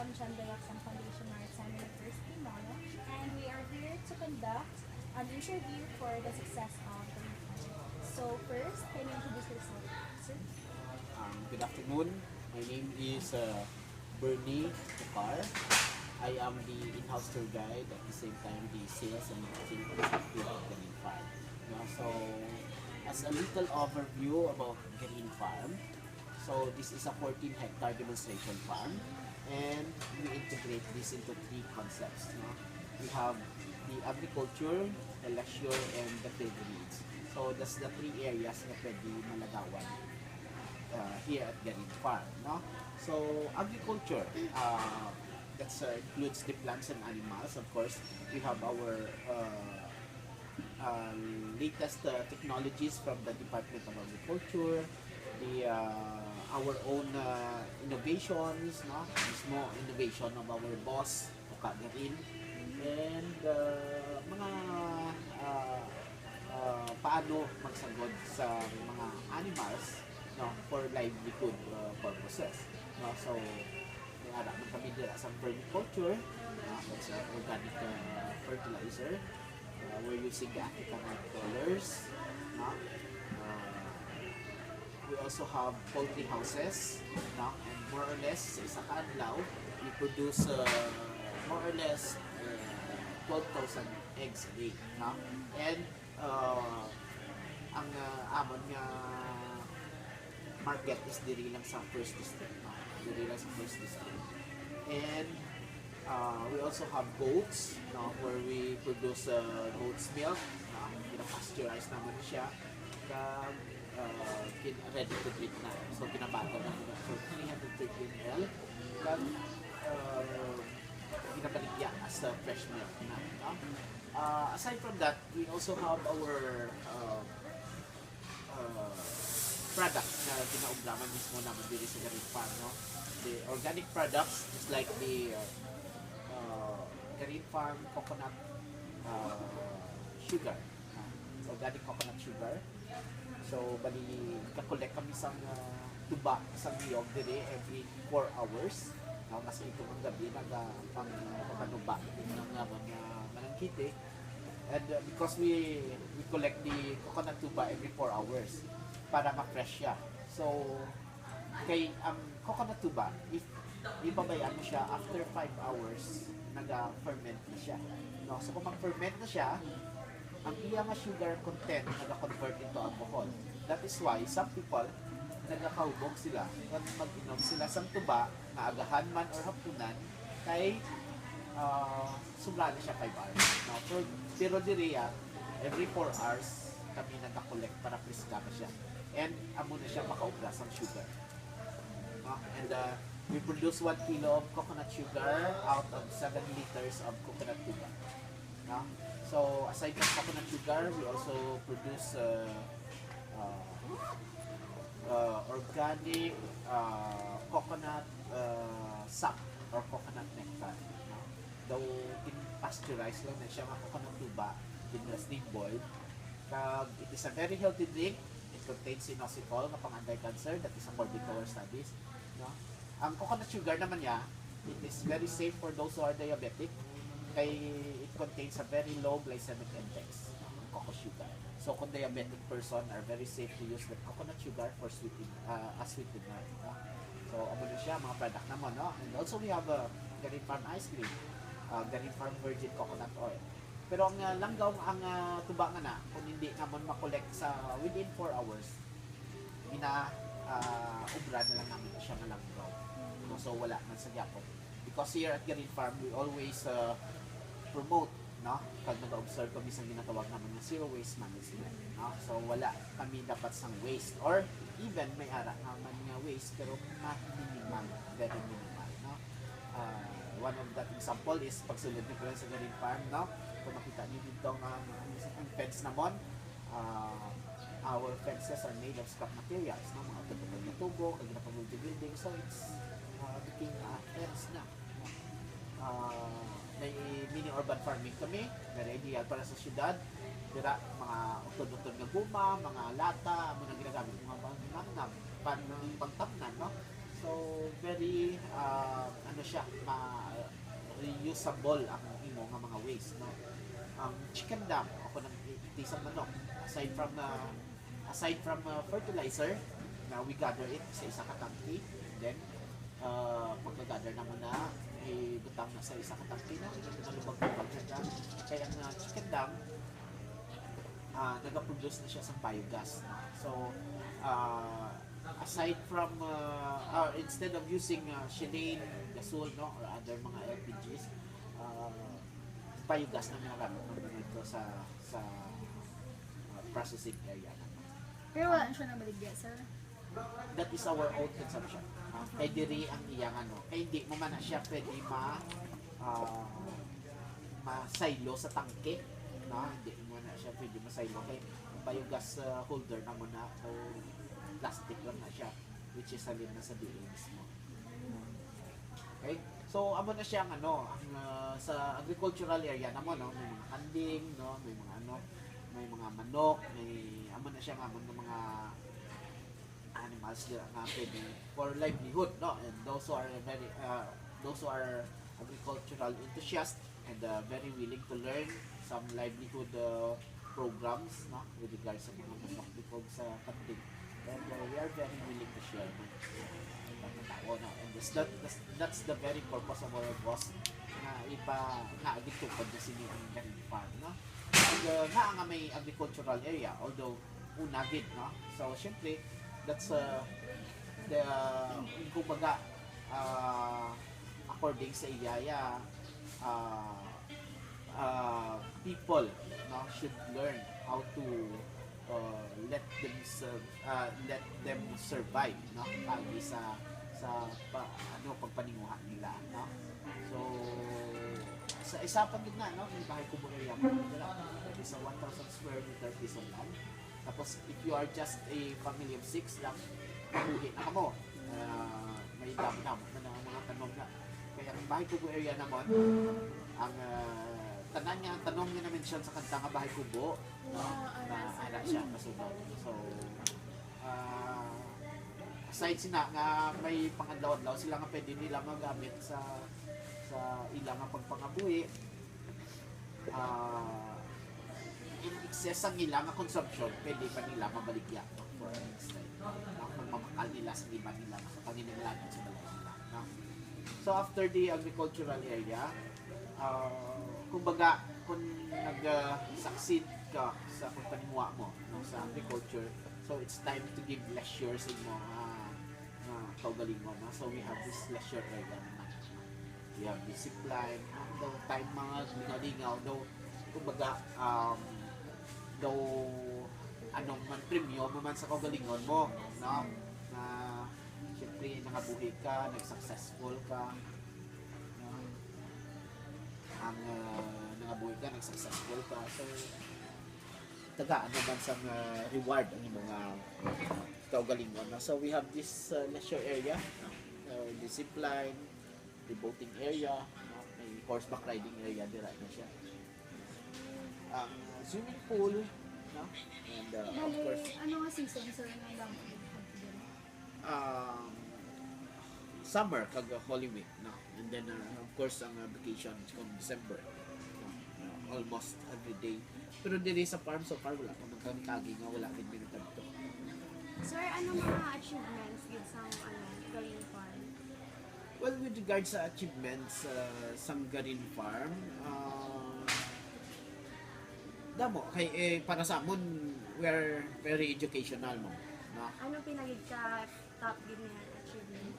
am John Dayaksang Foundation Maritime University, Mono, and we are here to conduct an interview for the success of the project. So first, can you introduce yourself, sir? Good afternoon. My name is Bernie Tukar. I am the in-house tour guide, at the same time the sales and marketing executive of Garin Farm. So, as a little overview about Garin Farm, so this is a 14-hectare demonstration farm, and we integrate this into three concepts. We have the agriculture, the leisure, and the privilege. So that's the three areas na pwede malagawan here at Garin Farm. So agriculture, that includes the plants and animals. Of course, we have our latest technologies from the Department of Agriculture, the our own innovations, mismo innovation of our boss, Tuka Garin, and mga paano magsagod sa mga animals for livelihood purposes. So, may ara man kami dira sa vermiculture, that's organic fertilizer. We're using the African night crawlers. We also have poultry houses, and more or less sa isang adlaw, we produce more or less 12,000 eggs a day. And ang amon nga market is diri lang sa first district. Diri lang sa first district. And we also have goats, where we produce goat's milk. Pina-pasteurize naman siya. Ready to drink na. So, pinabata na for 330 ml. Then, pinabaligya as fresh milk na. Aside from that, we also have our products na ginauglaman mismo naman dito sa Garin Farm. The organic products is like the Garin Farm coconut sugar. Organic coconut sugar. So, bali, kakolek kami sa tuba, sa niyog dire every 4 hours. Mas ito ang gabi, pang-panuba ng manangkite. And because we collect the coconut tuba every 4 hours para ma-fresh siya. So, kay ang coconut tuba, if ibabayaan mo siya, after 5 hours, nag-ferment na siya. So, kung mag-ferment na siya, ang iya nga sugar content nag-convert into alcohol. That is why some people nagkakahubog sila kung mag-inom sila sa tuba na agahan man or hapunan kay sobra na siya 5 hours. Pero diriya, every 4 hours kami nagka-collect para priska na siya. And amo na siya makaubras ang sugar. And we produce 1 kilo of coconut sugar out of 7 liters of coconut tuba. So, aside from coconut sugar, we also produce organic coconut sap or coconut nectar. Though in-pasteurize lang na siya mga coconut tuba, steam boiled. It is a very healthy drink. It contains inositol na pang-anti-cancer, that is according to our studies. Ang coconut sugar naman niya, it is very safe for those who are diabetic. Kay it contains a very low glycemic index, coconut sugar. So, kung diabetic person are very safe to use the coconut sugar for as sweetener. So, amo na siya, mga product naman. And also, we have Garin Farm ice cream, Garin Farm virgin coconut oil. Pero ang langgaw, ang tuba nga na, kung hindi naman makolekt sa within 4 hours, ubra na lang namin siya nga langgaw. So, wala man sa gyapon. Because here at Garin Farm, we always promote, pag nag-observe kami sa ginatawag naman ng zero waste management. So, wala kami dapat sang waste. Or even may ara naman nga waste, pero minimal, very minimal. One of that example is pagsulod nyo pala sa Garin Farm. Kung makita nyo dito ang fence naman, our fences are made of scrap materials, mga tutupad na tubo, kag napag-multi building. So, it's became a fence na. May mini urban farming kami, very ideal para sa syudad. Dira, mga utod-utod nga guma, mga lata, mga ginagamit mga pangtamnan, So, very, reusable ang imo nga mga waste, no? Ang chicken dung ako nang itisang manok, aside from fertilizer na we gather it sa isa ka tangki, and then pagka-gather naman na ibutang na sa isa ka tangki na nalubag-lubag na dyan. Kaya ang chicken dung nag-produce na siya sa biogas, no? So aside from instead of using Shenane, gasol, no, or other mga LPGs, biogas na ginagamit naman ito sa processing area naman. Pero wala siya nabaligya, sir. That is our own consumption. Kay diri ang iyang ano, kay hindi mo man na siya pwede masaylo sa tangke, no? Hindi mo na siya pwede masaylo kay biogas holder na mo na o plastic lang na siya, which is halin na sa dili mismo. Okay? So amo na siya ang ano, sa agricultural area na mo, no, may mga kanding, no, may mga ano, may mga manok, may amo na siya ng mga animals na pwede for livelihood, no, and those who are agricultural enthusiasts and very willing to learn some livelihood programs, no, with regards sa mga manok before sa kanding, and we are very willing to share with tao, no, and that's the very purpose of our boss na agricultural na sini ang galing farm, no, and nga may agricultural area, although unagid, no, so syempre that's the kumbaga according sa iyaya people, no, should learn how to let them survive, no, pagi sa pagpaninguhan nila, no. So sa isa pa gid na, no, may bahay kubo area mo dira sa 1,000 square meter piece of land. Tapos if you are just a family of 6 lang, mabuhi na mo, may damo-damo na mga tanong na. Kaya ang bahay kubo area naman, ang tanong niya na-mention sa kanta nga bahay kubo, no, na ana siya kasunod. So aside sina nga may pangadlaw-adlaw sila nga pwede nila magamit sa ilang nga pagpangabuhi, in excess ang ilang nga consumption, pwede pa nila mabaligya, no, for next time, no, magmamakal nila sa iba nila sa panginanglanan sa balay nila, no. So after the agricultural area, kumbaga kung nag-succeed ka sa pagpanimuha mo, no, sa agriculture, so it's time to give leisure sa imo kaugalingon, no. So we have this leisure area naman. We have the zipline, though time mga lingaw-lingaw, though kumbaga though anong man premyo mo man sa kaugalingon mo, no, na syempre nangabuhi ka, nag-successful ka, no, ang nangabuhi ka, nag-successful ka, so tagaan naman sa reward ang imong kaugalingon, no. So we have this leisure area, the zipline, the boating area, no, may horseback riding area dira na siya, ang swimming pool, no, and of course Ano nga season, sir, ng damo? summer kag Holy Week, no, and then of course ang vacation from December, no, almost every day. Pero diri sa farm so far wala pa man kami nga wala rin binutad to. Sir, ano mga achievements gid sa Garin Farm? Well, with regards sa achievements sa Garin Farm, damo kay para sa amon we're very educational mo, no. Ano pinagid ka top gid niya achievement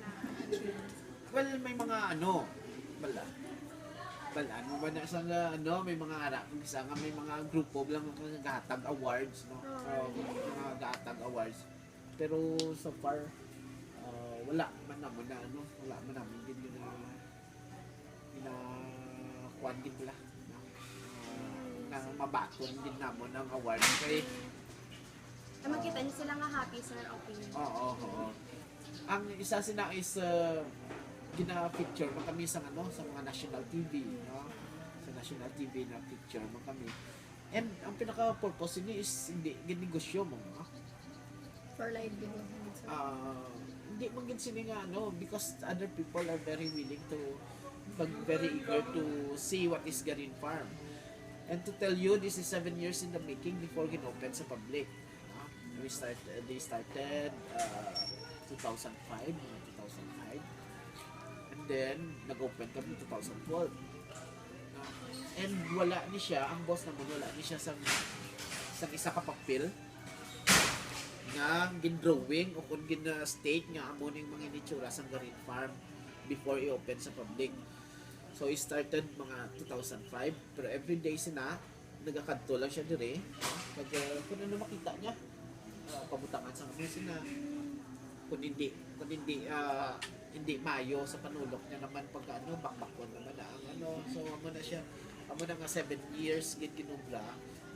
na na-achieve? Well, may mga bala ano ba na sa may mga harap isa nga may mga grupo lang nga gahatag awards, no, mga gahatag awards, pero so far wala man naman na wala man namin din kuwan din nila, no, na mabaton din namon ang award kay makita niyo sila nga happy, sir, okay. Oo. Ang isa sina is gina-picture mo kami sa sa mga national TV, no? Sa national TV na picture mo kami. And ang pinaka-purpose ni is hindi ginegosyo mo, no? For livelihood. Hindi mo gin sini nga because other people are very willing to very eager to see what is Garin Farm. And to tell you, this is 7 years in the making before ginopen sa public. They started 2005, mga 2005. And then, nag-open kami 2012. And wala ni siya, ang boss naman, wala ni siya sa isa ka papel nga gin-drawing o kung gin-state nga amo ning mga initsura sa Garin Farm before i-open sa public. So, it started mga 2005, pero everyday sina, nagakadto lang siya dire. Pag kung ano makita niya, pabutangan sa kanya sina. Kung hindi mayo sa panulok niya naman pagka bakbakon naman na ang so amo na siya, amo na nga 7 years ginubra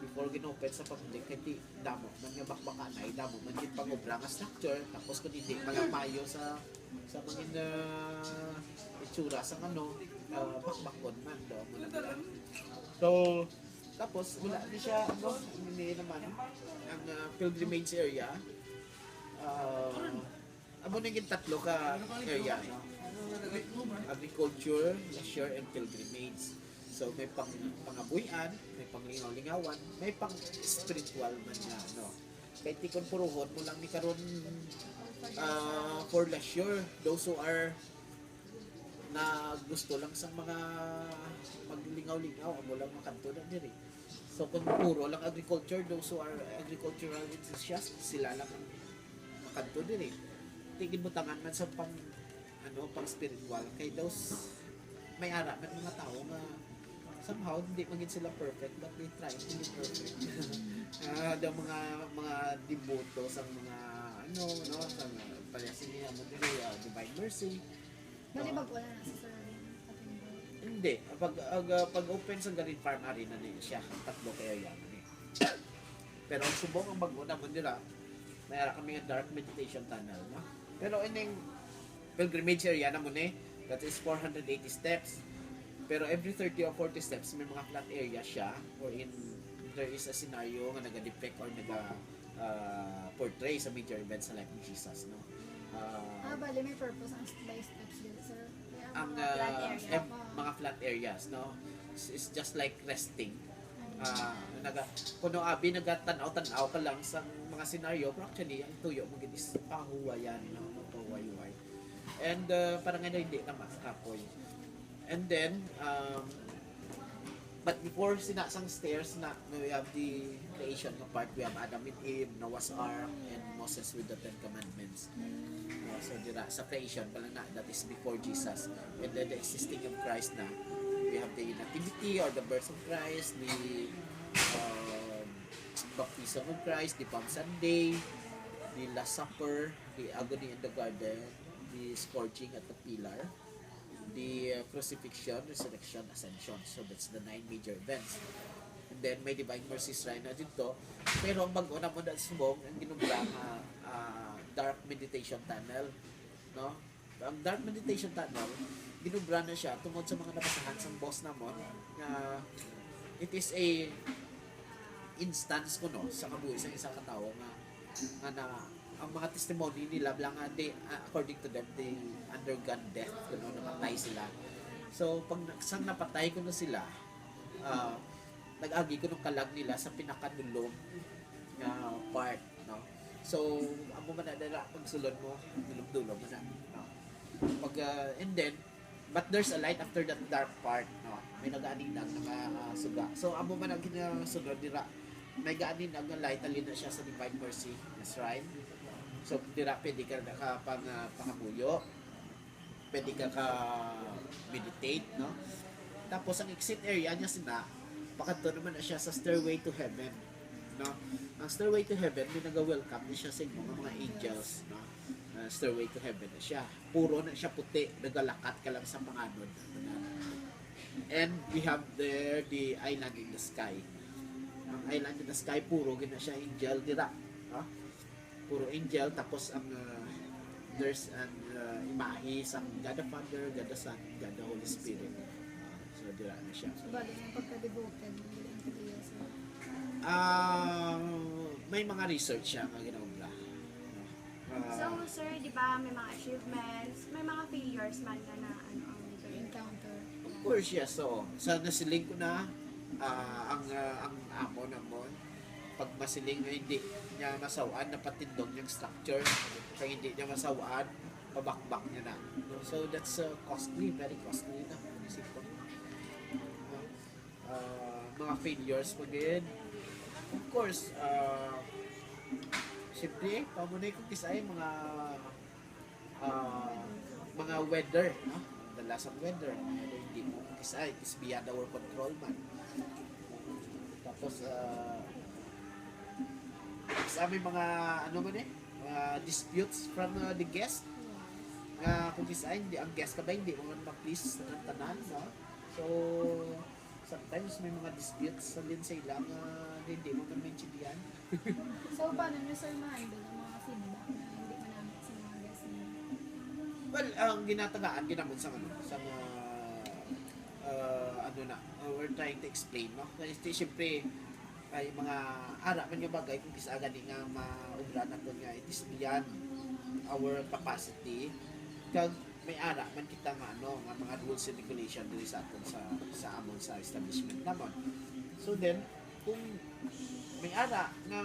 before ginopen sa public, hindi damo man nga bakbakan ay damo man gid pangobra nga structure, tapos kung hindi mayo sa mga itsura sa bakbakon man do mo na. So tapos wala ni siya hindi naman ang pilgrimage area. Amo na yung tatlo ka area, no? Agriculture, leisure, and pilgrimage. So may pangabuyan, may panglingaw-lingawan, may pang spiritual man nga, no? Kaya tikon puruhon mo lang ni karon for leisure, those who are na gusto lang sa mga maglingaw-lingaw, amo lang makanto na diri. So kung puro lang agriculture, those who are agricultural enthusiasts, sila lang ang makanto diri. Tingin mo tangan man sa pang spiritual kay those may ara man mga tao nga somehow hindi magin sila perfect but they try to be perfect. Daw mga devoto sa mga sa palasin niya mo dili Divine Mercy. Malibag wala na sa Hindi, pag open sa Garin Farm Arena na siya, tatlo kayo yan. Pero ang subong ang mag-una mo nila, mayara kami ng dark meditation tunnel, no? Pero ining pilgrimage area naman that is 480 steps. Pero every 30 or 40 steps, may mga flat area siya wherein there is a scenario nga nag-depict or portray sa major events sa life of Jesus, no? bali may purpose ang by steps dito, sir. Ang mga flat areas, no? It's just like resting. Kuno abi nagatanaw-tanaw ka lang sa mga scenario, pero actually ang tuyo mo gid is pahuwayan, no? Pahuway-huway. And parang hindi na makapoy. And then but before sinasang stairs na we have the creation ng part, we have Adam and Eve, Noah's Ark, and Moses with the Ten Commandments. So dira sa creation pala na, that is before Jesus. And then the existing of Christ na, we have the nativity or the birth of Christ, the baptism of Christ, the Palm Sunday, the Last Supper, the agony in the garden, the scourging at the pillar, the crucifixion, resurrection, ascension. So that's the 9 major events. And then may Divine Mercy Shrine na dito. Pero ang bago na mo na subong, ang ginugla dark meditation tunnel, no? Ang dark meditation tunnel, ginugla na siya tungod sa mga nabasahan sa boss namon na it is a instance ko no sa kabuhi sa isang katao nga ang mga testimony nila lang they, according to them, they undergone death, namatay sila. So pag napatay ko na sila, nag-agi ko ng kalag nila sa pinakadulong na part, no? So amo man na pagsulod mo, dulog-dulog mo na, no? Pag and then but there's a light after that dark part, no? May nag-aninag na suga. So amo man ang ginasunod dira, may gaaninag na light alin na siya sa Divine Mercy na shrine. So dira pwede ka pangamuyo, pwede ka meditate, no? Tapos ang exit area niya pakadto naman na siya sa Stairway to Heaven, no? Ang Stairway to Heaven, may naga-welcome na siya sa mga angels, no? Stairway to Heaven na siya. Puro na siya puti, nagalakat ka lang sa panganod. And we have there the Island in the Sky. Ang Island in the Sky, puro gina siya angel dira, no? Puro angel, tapos ang there's an imahe sa God the Father, God the Son, God the Holy Spirit. So dira na siya. Bali yung pagka-devoted may mga research siya nga ginagawa. So, sir, di ba may mga achievements, may mga failures man na ang encounter. course, yes. So, sa nasiling ko na, ang amo namon, pag masiling na hindi niya masawaan na patindong yung structure, pag hindi niya masawaan, pabakbak niya na. So, that's costly, very costly na. Isip ko. Mga failures mo din. Of course, siyempre, pamunay ko kisay mga weather, no? Dalasang weather. Pero hindi mo kisay, is beyond our control man. Tapos, sa aming mga, ano man mga disputes from the guest. Kung kisay, hindi, ang guest ka ba, hindi mo man ma-please sa tanan, no? So, sometimes may mga disputes sa din sa ilang hindi mo man maintindihan. So, paano nyo sir ma-handle ang mga feedback na hindi manamit sa mga guests niyo? Well, ang ginatagaan, ginamot sa we're trying to explain, no? Kasi siyempre, ay mga ara man yung bagay kung kisa gani nga maubra na to nga, it is beyond our capacity. Kag may ara man kita nga nga mga rules and regulation diri sa aton sa amon sa establishment namon. So then, kung may ara na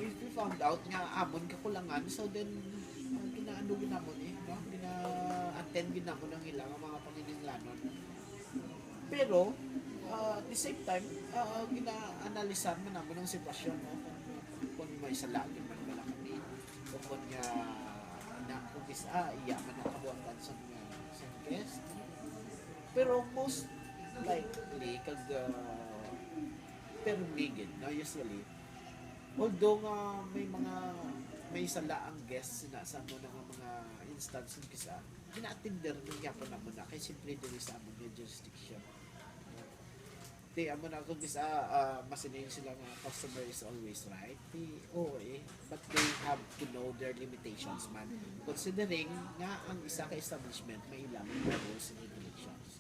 if we found out nga amon kakulangan, so then ginaano ginamon no? Gina-attend ginamon ang ilang mga panginahanglanon. Pero at the same time, gina-analisan mo naman ang sitwasyon, no? Kung may salagin man wala kami, o kung kung iya man nakabuatan sa guest. Pero most likely, pero migid, no? Usually, although may sala ang guest sa mo ng mga instance ng kisa, gina-attender ng yapon na mo na, kaya simple din sa among jurisdiction. Amo na kung masinayin sila nga customer is always right. But they have to know their limitations man. Considering nga ang isa ka establishment may ilang rules and regulations.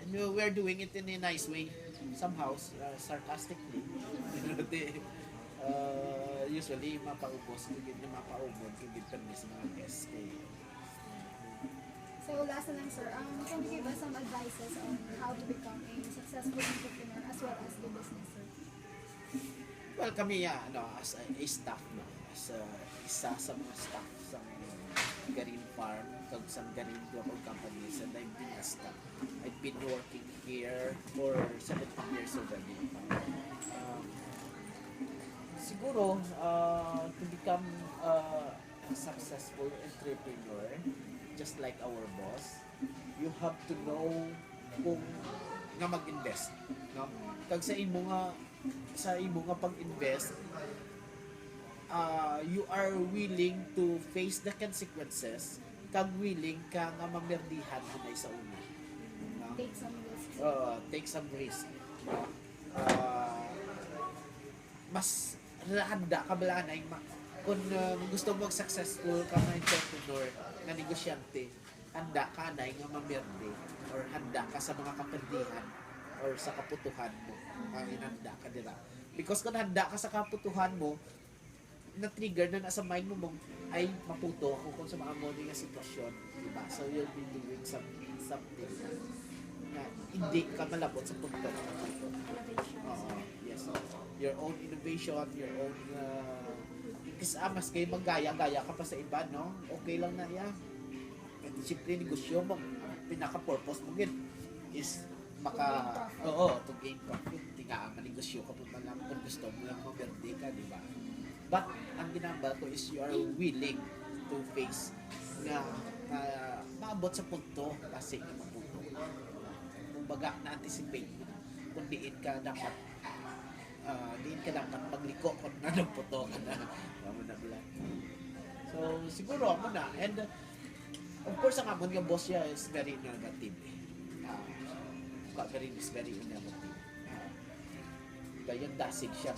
And we're doing it in a nice way. Somehow, sarcastically. Usually, mapaubos, kagid na mapaubod, kagid permis mga guests. So, last na lang sir, can you give us some advices on how to become a successful entrepreneur as well as the business, sir? Well, kami as a staff, no? As isa sa mga staff sa Garin Farm, sa Garin Global Companies, and I've been a staff. I've been working here for 17 years already. Siguro, to become a successful entrepreneur, just like our boss, you have to know kung nga mag-invest, no? Kag sa imo nga pag-invest, you are willing to face the consequences, kag willing ka nga mamerdihan mo na sa una, no? Take some risk. Mas handa ka bala na kung gusto mo successful ka na entrepreneur, na negosyante, handa ka na nga mamerde or handa ka sa mga kaperdihan or sa kaputuhan mo, inanda ka dira. Because kung handa ka sa kaputuhan mo, na-trigger na nasa mind mo ay maputo ako kung sa mga nga sitwasyon, diba? So you'll be doing something na hindi ka malabot sa punto. Yes. Your own innovation, your own kasi mas kayo maggaya-gaya ka pa sa iba, no? Okay lang na yan. At siyempre, negosyo mo, pinaka-purpose mo gin is to gain profit. Tinga ang negosyo ka pa lang kung gusto mo lang maberde ka, di ba? But, ang ginamba ko is you are willing to face na maabot sa punto kasi na mapunto. Kumbaga, na-anticipate mo kung diin ka dapat magliko kung nanagputo ka na. So, siguro ako na. And, of course, ang amon nga boss niya is very innovative. Garin is very innovative. Kaya dasig siya